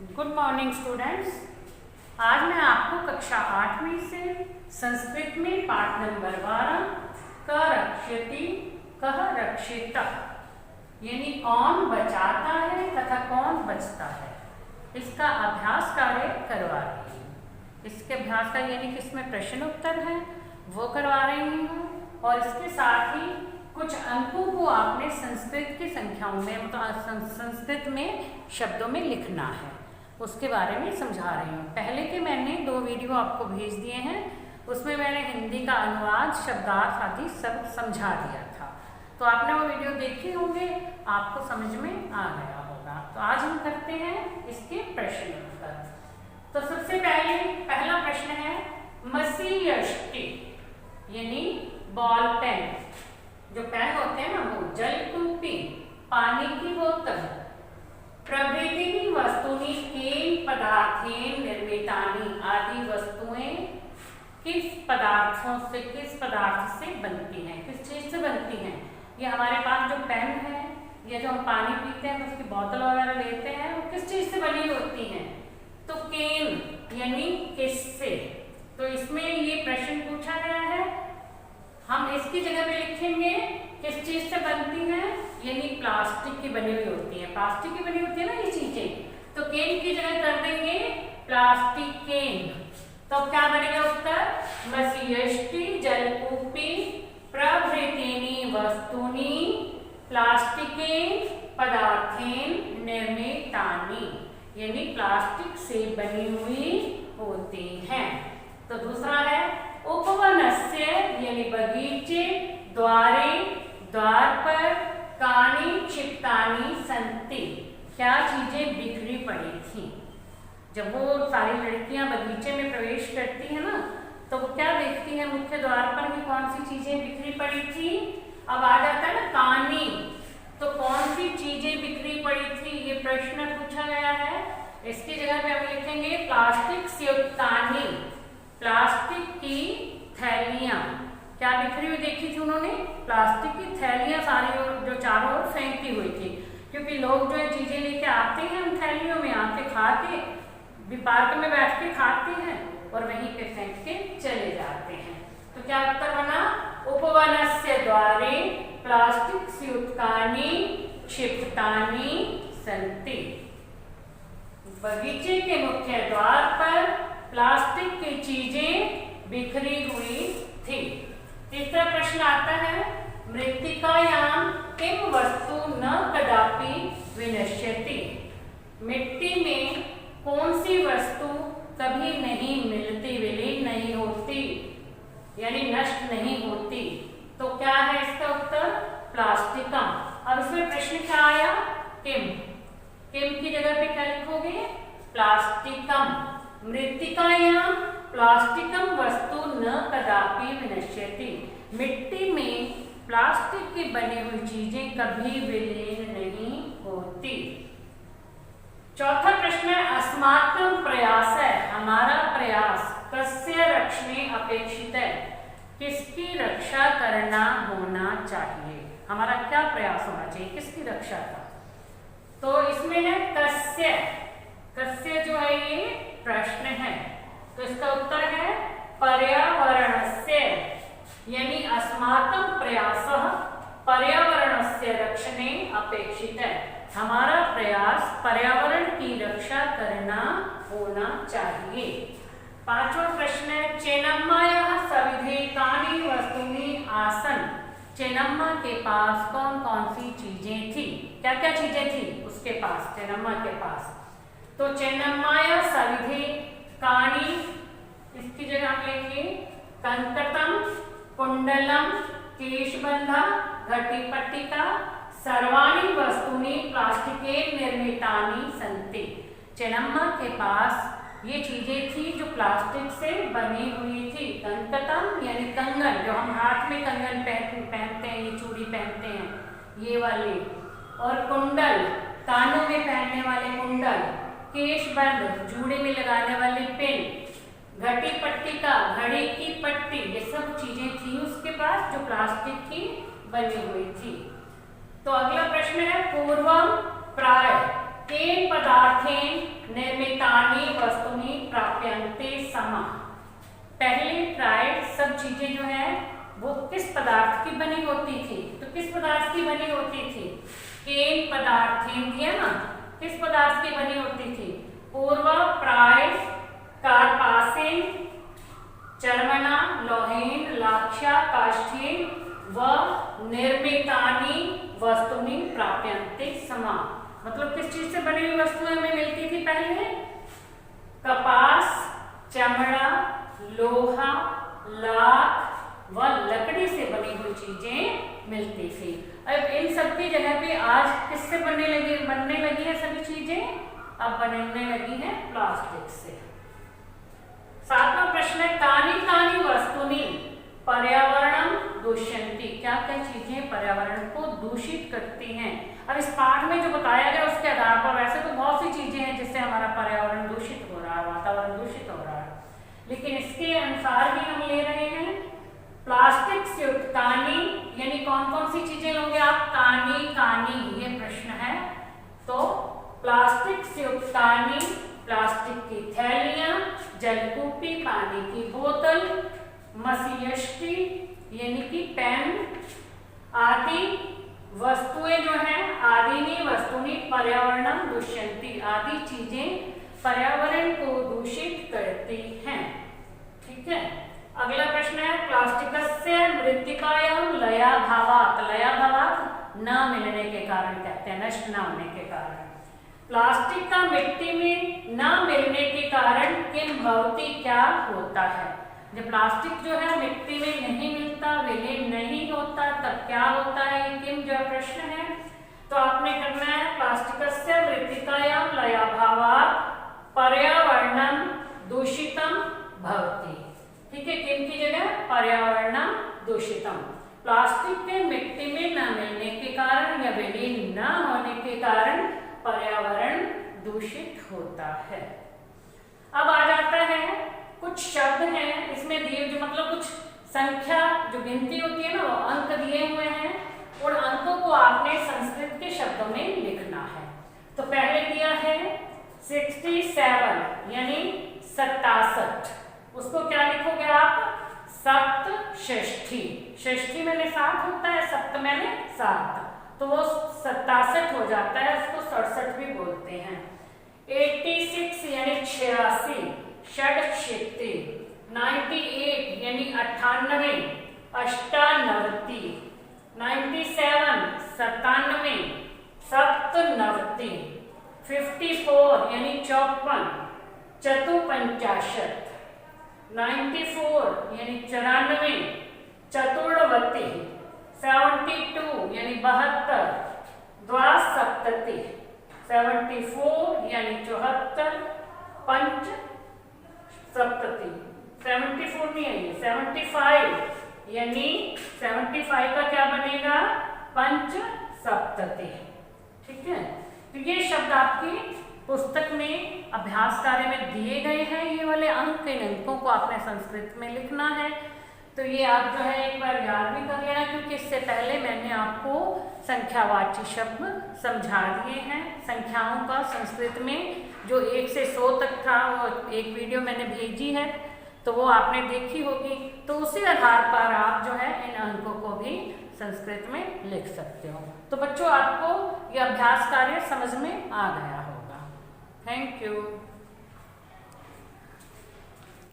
Good morning students. आज मैं आपको कक्षा 8वीं से संस्कृत में पाठ नंबर 12 क रक्षति कह रक्षिता यानी कौन बचाता है तथा कौन बचता है इसका अभ्यास कार्य करवा रही हूँ। इसके अभ्यास का यानी कि इसमें प्रश्न उत्तर है वो करवा रही हूँ और इसके साथ ही कुछ अंकों को आपने संस्कृत की संख्याओं में मतलब संस्कृत में शब्दों में लिखना है, उसके बारे में समझा रही हूँ। पहले के मैंने 2 वीडियो आपको भेज दिए हैं, उसमें मैंने हिंदी का अनुवाद शब्दार्थ आदि सब समझा दिया था, तो आपने वो वीडियो देखे होंगे, आपको समझ में आ गया होगा। तो आज हम करते हैं इसके प्रश्न उत्तर। तो सबसे पहला प्रश्न है मसी यष्टि यानी बॉल पेन, जो पेन होते हैं ना वो, जल कूपी पानी की बोतल, प्रभृति वस्तुनि केन पदार्थेन निर्मितानि आदि वस्तुएं किस पदार्थ से बनती हैं, किस चीज से बनती हैं। ये हमारे पास जो पेन है या जो हम पानी पीते हैं उसकी बोतल वगैरह लेते हैं वो किस चीज से बनी होती हैं, तो केन यानी किससे। तो इसमें ये प्रश्न पूछा गया है, हम इसकी जगह पे लिखेंगे किस चीज से बनती हैं, यानी प्लास्टिक की बनी हुई होती है, प्लास्टिक की बनी होती है ना ये चीजें, तो केन की जगह कर देंगे प्लास्टिक केन। तो क्या बनेगा उत्तर, मसीयष्टि जलकूपी प्रभृतीनि वस्तुनि प्लास्टिकेन पदार्थेन निर्मितानि यानी प्लास्टिक से बनी हुई होती हैं। तो दूसरा है उपवनस्य यानी बगीचे, द्वार पर कानि क्षिप्तानि सन्ति क्या चीजें बिखरी पड़ी थी। जब वो सारी लड़कियां बगीचे में प्रवेश करती है ना तो वो क्या देखती है मुख्य द्वार पर कि कौन सी चीजें बिखरी पड़ी थी। अब आ जाता है ना कानि, तो कौन सी चीजें बिखरी पड़ी थी ये प्रश्न पूछा गया है। इसकी जगह पे हम लिखेंगे प्लास्टिक स्युक्तानि, प्लास्टिक की थैलियां क्या बिखरी हुई देखी थी उन्होंने, प्लास्टिक की थैलियां सारी जो चारों ओर फेंकी हुई थी, क्योंकि लोग जो चीजें लेके आते हैं उन थैलियों में आके खा के पार्क में बैठ के खाते हैं और वहीं पे फेंक के चले जाते हैं। तो क्या उत्तर बना, उपवनस्य द्वारे प्लास्टिक स्युक्तानि क्षिप्तानि सन्ति, बगीचे के मुख्य द्वार पर प्लास्टिक की चीजें बिखरी हुई थी। तीसरा प्रश्न आता है मृत्तिकायां किम वस्तु न कदापि विनश्यति, मिट्टी में कौन सी वस्तु कभी नहीं मिलती, विलीन नहीं होती यानी नष्ट नहीं होती। तो क्या है इसका उत्तर, प्लास्टिकम। अब इसमें प्रश्न क्या आया, किम, किम की जगह पे क्या लिखोगे, प्लास्टिकम। मृत्तिकायां प्लास्टिकम वस्तु न कदापि विनश्यति, मिट्टी में प्लास्टिक की बनी हुई चीजें कभी विलीन नहीं होती। चौथा प्रश्न है अस्माकं प्रयास है, हमारा प्रयास, कस्य रक्षणे अपेक्षित है, किसकी रक्षा करना होना चाहिए, हमारा क्या प्रयास होना चाहिए, किसकी रक्षा का। तो इसमें है कस्य, कस्य जो है ये प्रश्न है, तो इसका उत्तर है पर्यावरणस्य यानी अस्माकं प्रयासः पर्यावरणस्य रक्षणे अपेक्षित है, हमारा प्रयास पर्यावरण की रक्षा करना होना चाहिए। पांचवा प्रश्न है चेन्नम्मायाः सविधे कानि वस्तूनि आसन्, चेन्नम्मा के पास कौन कौन सी चीजें थी, क्या क्या चीजें थी उसके पास, चेन्नम्मा के पास। तो चेन्नम्मायाः सविधे कानि, इसकी जगह हम लेंगे कंकतम, कुंडलम, केशबंधा, घटीपट्टिका, सर्वाणि वस्तुनि प्लास्टिकेन निर्मितानि सन्ति, चेन्नम्मा के पास ये चीजें थी जो प्लास्टिक से बनी हुई थी। कंकतम यानी कंगन, जो हम हाथ में कंगन पहनते हैं, ये चूड़ी पहनते हैं ये वाले, और कुंडल कानों में पहनने वाले कुंडल, केशबंध जूड़े में लगाने वाले पिन, घटी पट्टिका घड़ी की पट्टी, ये सब चीजें थी उसके पास जो प्लास्टिक की बनी हुई थी। तो अगला प्रश्न है पूर्वम प्राय केन पदार्थेन निर्मितानि वस्तूनि प्राप्यन्ते समा। पहले प्राय सब चीजें जो है वो किस पदार्थ की बनी होती थी? तो किस पदार्थ की बनी होती थी? केन पदार्थेन दिया ना, किस पदार्थ की बनी होती थी? पूर्व प्राय कार्पासेन, चर्मणा, लौहेन, लाक्षा, काष्ठेन व निर्मितानि वस्तुनि प्राप्यन्ते समा। मतलब किस चीज से बनी हुई वस्तुएं हमें मिलती थी पहले? कपास, चमड़ा, लोहा, लाख व लकड़ी से बनी हुई चीजें मिलती थी। अब इन सब की जगह पे आज किससे बनने लगी है सभी चीजें? अब बनने लगी है प्लास्टिक से। 7वां प्रश्न है, कानि कानि वस्तुनि पर्यावरणं दूषयन्ति। क्या क्या चीजें पर्यावरण को दूषित करती हैं? अब इस पाठ में जो बताया गया उसके आधार पर वैसे तो बहुत सी चीजें हैं जिससे हमारा पर्यावरण दूषित हो रहा है, वातावरण दूषित हो रहा है, लेकिन इसके अनुसार भी हम ले रहे हैं प्लास्टिक से युक्त कानि, यानी कौन कौन सी चीजें लोगे आप? कानि कानि, ये प्रश्न है। तो प्लास्टिक से युक्त कानि, प्लास्टिक की थैलियां, जलकूपी, पानी की बोतल, मसीयष्टि यानी कि पेन आदि वस्तुएं जो हैं, आदि वस्तुनि पर्यावरणं दूषयन्ति, आदि चीजें पर्यावरण को दूषित करती हैं। ठीक है। अगला प्रश्न है, प्लास्टिकस्य मृत्तिकायां लयाभावात्। लयाभावात् न मिलने के कारण कहते हैं, नष्ट न होने के कारण। प्लास्टिक का मिट्टी में न मिलने के कारण किम भवति, क्या होता है? जब प्लास्टिक जो है मिट्टी में नहीं मिलता, विलीन नहीं होता, तब क्या होता है? ये किम जो प्रश्न है। तो आपने करना है प्लास्टिकस्य मृत्तिकायां लयाभावात् पर्यावरणं दूषितम भवति। ठीक है, किम की जगह पर्यावरणं दूषितम। प्लास्टिक के मिट्टी में न मिलने के कारण या विलीन न होने के कारण पर्यावरण दूषित होता है। अब आ जाता है कुछ शब्द हैं इसमें दिए, जो मतलब कुछ संख्या जो गिनती होती है ना, वो अंक दिए हुए हैं और अंकों को आपने संस्कृत के शब्दों में लिखना है। तो पहले दिया है 67 यानी 67, उसको क्या लिखोगे आप? सप्तषष्ठी। षष्ठी मैंने 7 होता है, सप्त मैंने 7, तो वो 67 हो जाता है, उसको 67 भी बोलते हैं। 86 यानी 86, षडक्षिति। 98 यानी 98, अष्टानवति। 97 97, सप्तनवति। 54 यानी 54, चतुपंचाशत। 94 यानी 94, चतुर्वति। 72 यानी 72, द्वासप्तति। 74 यानी 74, पंच सप्तति। 74 नहीं है, 75 यानी 75 का क्या बनेगा? पंच सप्तति। ठीक है, तो ये शब्द आपकी पुस्तक में अभ्यास कार्य में दिए गए हैं। ये वाले अंक, इन अंकों को आपने संस्कृत में लिखना है। तो ये आप जो है एक बार याद भी कर लेना, क्योंकि इससे पहले मैंने आपको संख्यावाची शब्द समझा दिए हैं। संख्याओं का संस्कृत में जो 1 से 100 तक था, वो एक वीडियो मैंने भेजी है, तो वो आपने देखी होगी। तो उसी आधार पर आप जो है इन अंकों को भी संस्कृत में लिख सकते हो। तो बच्चों, आपको यह अभ्यास कार्य समझ में आ गया होगा। Thank you.